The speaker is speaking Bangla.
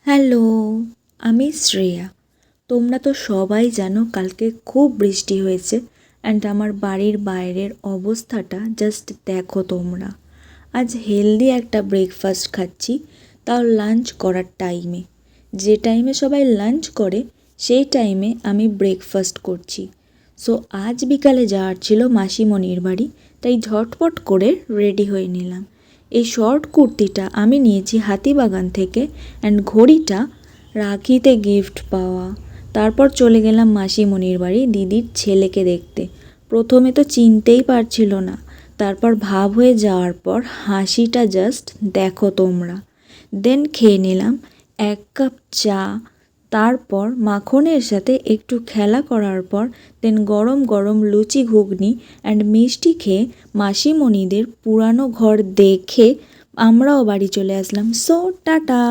হ্যালো, আমি শ্রেয়া। তোমরা তো সবাই জানো কালকে খুব বৃষ্টি হয়েছে অ্যান্ড আমার বাড়ির বাইরের অবস্থাটা জাস্ট দেখো তোমরা। আজ হেলদি একটা ব্রেকফাস্ট খাচ্ছি, তাও লাঞ্চ করার টাইমে। যে টাইমে সবাই লাঞ্চ করে সেই টাইমে আমি ব্রেকফাস্ট করছি। সো আজ বিকালে যাওয়ার ছিল মাসিমণির বাড়ি, তাই ঝটপট করে রেডি হয়ে নিলাম। এই শর্ট কুর্তিটা আমি নিয়েছি হাতিবাগান থেকে অ্যান্ড ঘড়িটা রাখিতে গিফট পাওয়া। তারপর চলে গেলাম মাসিমণির বাড়ি দিদির ছেলেকে দেখতে। প্রথমে তো চিনতেই পারছিল না, তারপর ভাব হয়ে যাওয়ার পর হাসিটা জাস্ট দেখো তোমরা। দেন খেয়ে নিলাম 1 কাপ চা, তারপর মাখনের সাথে একটু খেলা করার পর দেন গরম গরম লুচি ঘুগনি অ্যান্ড মিষ্টি খেয়ে মাসিমণিদের পুরানো ঘর দেখে আমরাও বাড়ি চলে আসলাম। So tata.